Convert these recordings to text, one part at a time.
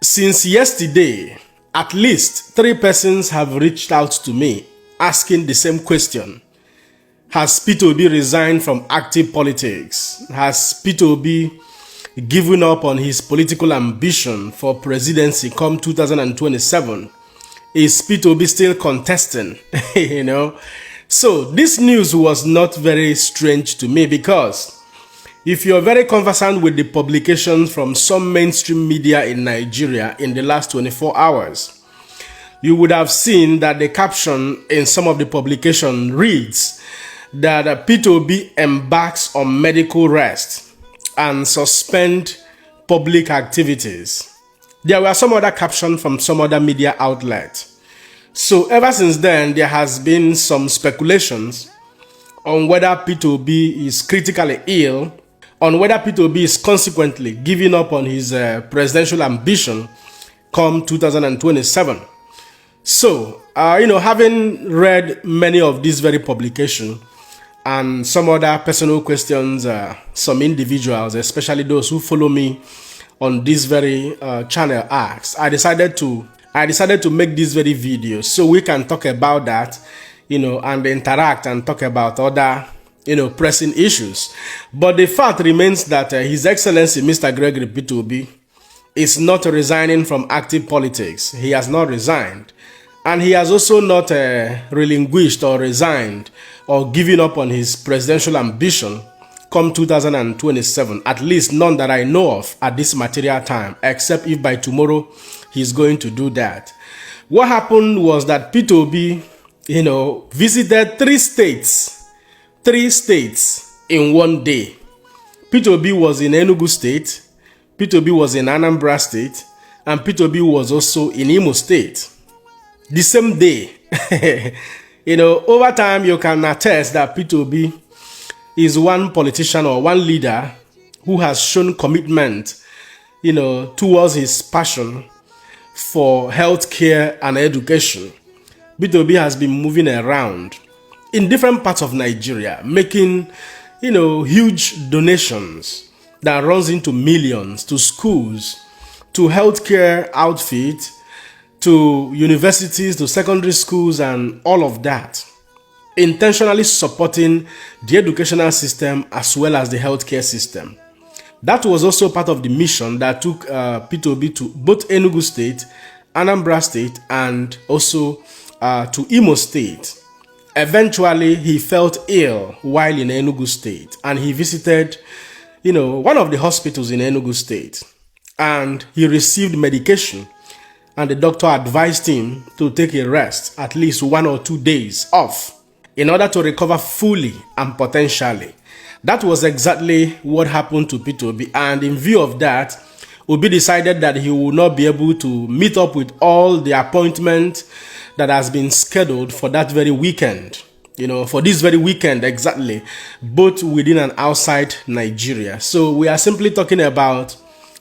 Since yesterday, at least 3 persons have reached out to me asking the same question. Has Peter Obi resigned from active politics? Has Peter Obi given up on his political ambition for presidency come 2027? Is Peter Obi still contesting? So this news was not very strange to me, because if you're very conversant with the publications from some mainstream media in Nigeria in the last 24 hours, you would have seen that the caption in some of the publication reads that Peter Obi embarks on medical rest and suspend public activities. There were some other captions from some other media outlet. So ever since then, there has been some speculations on whether Peter Obi is critically ill, on whether Peter Obi is consequently giving up on his presidential ambition come 2027. So, having read many of these very publications and some other personal questions, some individuals, especially those who follow me on this very channel asked, I decided to make this very video so we can talk about that, and interact and talk about other pressing issues. But the fact remains that His Excellency Mr. Gregory Peter Obi is not resigning from active politics. He has not resigned. And he has also not relinquished or resigned or given up on his presidential ambition come 2027. At least none that I know of at this material time, except if by tomorrow he's going to do that. What happened was that Peter Obi, visited 3 states. 3 states in one day. Peter Obi was in Enugu State, Peter Obi was in Anambra State, and Peter Obi was also in Imo State. The same day. Over time you can attest that Peter Obi is one politician or one leader who has shown commitment, towards his passion for healthcare and education. Peter Obi has been moving around in different parts of Nigeria, making, huge donations that runs into millions to schools, to healthcare outfits, to universities, to secondary schools, and all of that. Intentionally supporting the educational system as well as the healthcare system. That was also part of the mission that took Peter Obi to both Enugu State, Anambra State, and also to Imo State. Eventually, he felt ill while in Enugu State, and he visited, one of the hospitals in Enugu State, and he received medication, and the doctor advised him to take a rest, at least 1 or 2 days off, in order to recover fully and potentially. That was exactly what happened to Peter Obi, and in view of that, Obi decided that he would not be able to meet up with all the appointments that has been scheduled for that very weekend, for this very weekend exactly, both within and outside Nigeria. So we are simply talking about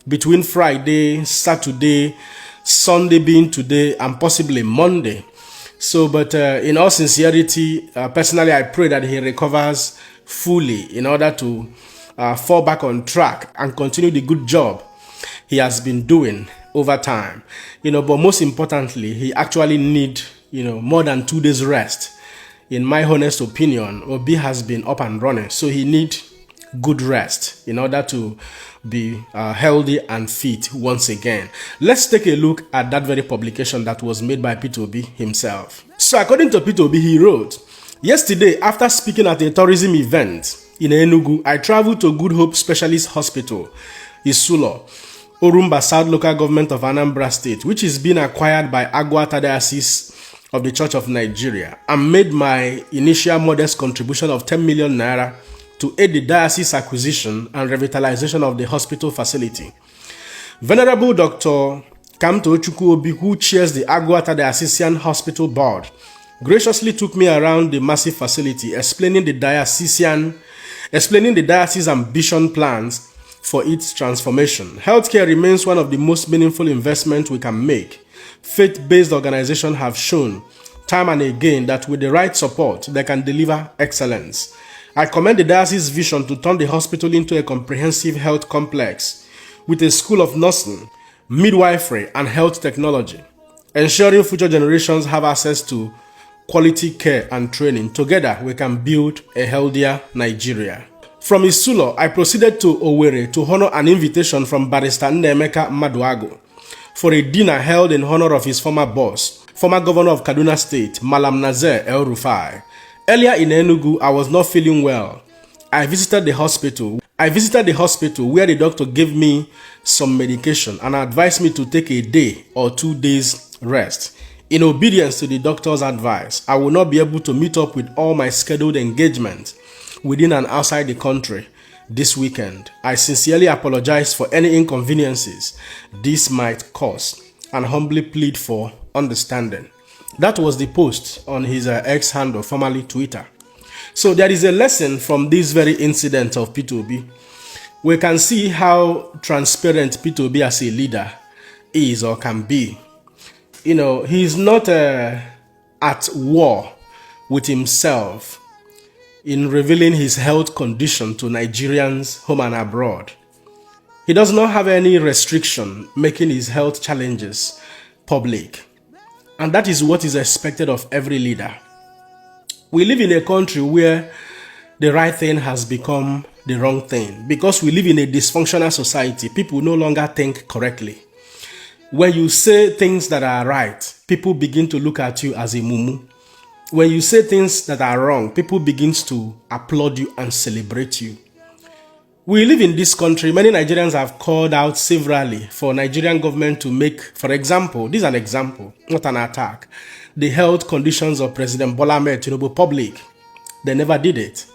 between Friday, Saturday, Sunday being today, and possibly Monday. So, but in all sincerity, personally, I pray that he recovers fully in order to fall back on track and continue the good job he has been doing over time. But most importantly, he actually need, more than 2 days rest. In my honest opinion, Obi has been up and running, so he need good rest in order to be healthy and fit once again. Let's take a look at that very publication that was made by Peter Obi himself. So according to Peter Obi, he wrote, "Yesterday, after speaking at a tourism event in Enugu, I traveled to Good Hope Specialist Hospital, Isulo, Orumba South Local Government of Anambra State, which is being acquired by Agwata Diocese of the Church of Nigeria, and made my initial modest contribution of 10 million naira to aid the diocese acquisition and revitalization of the hospital facility. Venerable Dr. Kamto Obi, who chairs the Agwata Diocesan Hospital Board, graciously took me around the massive facility, explaining the diocese's ambition plans for its transformation. Healthcare remains one of the most meaningful investments we can make. Faith-based organizations have shown time and again that with the right support, they can deliver excellence. I commend the diocese's vision to turn the hospital into a comprehensive health complex with a school of nursing, midwifery, and health technology, ensuring future generations have access to quality care and training. Together, we can build a healthier Nigeria. From Isulo, I proceeded to Owerri to honor an invitation from Barrister Nnemeka Maduago for a dinner held in honor of his former boss, former governor of Kaduna State, Malam Nazer El-Rufai. Earlier in Enugu, I was not feeling well. I visited the hospital where the doctor gave me some medication and advised me to take a day or 2 days rest. In obedience to the doctor's advice, I will not be able to meet up with all my scheduled engagements within and outside the country this weekend. I sincerely apologize for any inconveniences this might cause and humbly plead for understanding. That was the post on his X handle, formerly Twitter. So there is a lesson from this very incident of Peter Obi. We can see how transparent Peter Obi as a leader is or can be. You know, he's not at war with himself in revealing his health condition to Nigerians home and abroad. He does not have any restriction making his health challenges public. And that is what is expected of every leader. We live in a country where the right thing has become the wrong thing. Because we live in a dysfunctional society, people no longer think correctly. When you say things that are right, people begin to look at you as a mumu. When you say things that are wrong, people begin to applaud you and celebrate you. We live in this country. Many Nigerians have called out severally for Nigerian government to make, for example, this is an example, not an attack, the health conditions of President Bola Ahmed Tinubu public. They never did it.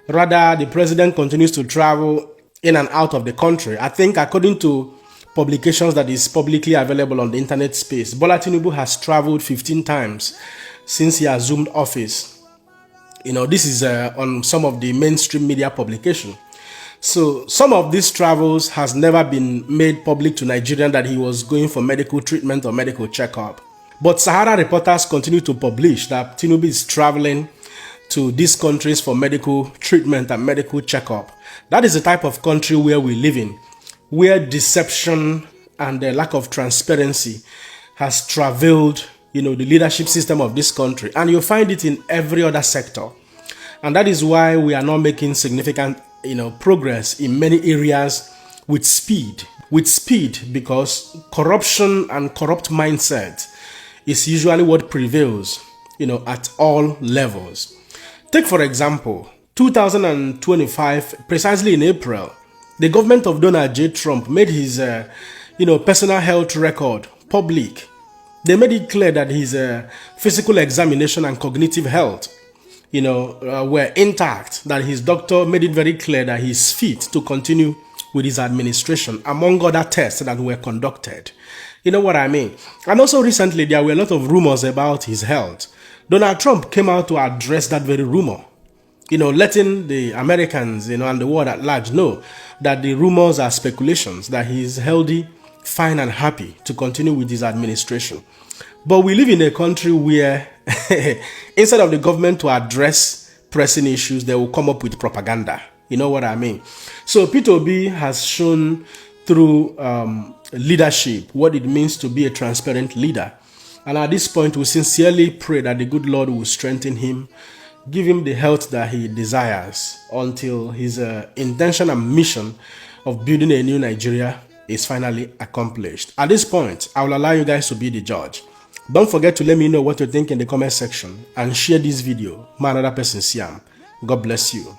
Rather, the president continues to travel in and out of the country. I think according to publications that is publicly available on the internet space, Bola Tinubu has traveled 15 times since he assumed office. You know, this is on some of the mainstream media publications. So some of these travels has never been made public to Nigerians that he was going for medical treatment or medical checkup. But Sahara reporters continue to publish that Tinubu is traveling to these countries for medical treatment and medical checkup. That is the type of country where we live in, where deception and the lack of transparency has traveled, you know, the leadership system of this country. And you find it in every other sector. And that is why we are not making significant, you know, progress in many areas with speed. With speed, because corruption and corrupt mindset is usually what prevails, you know, at all levels. Take, for example, 2025, precisely in April, the government of Donald J. Trump made his, personal health record public. They made it clear that his physical examination and cognitive health, were intact, that his doctor made it very clear that he's fit to continue with his administration, among other tests that were conducted. You know what I mean? And also recently, there were a lot of rumors about his health. Donald Trump came out to address that very rumor, letting the Americans, and the world at large know that the rumors are speculations, that he is healthy, fine and happy to continue with his administration. But we live in a country where instead of the government to address pressing issues, they will come up with propaganda. You know what I mean? So Peter Obi has shown through leadership what it means to be a transparent leader. And at this point, we sincerely pray that the good Lord will strengthen him, give him the health that he desires until his intention and mission of building a new Nigeria is finally accomplished. At this point, I will allow you guys to be the judge. Don't forget to let me know what you think in the comment section and share this video. My another person, Siam. God bless you.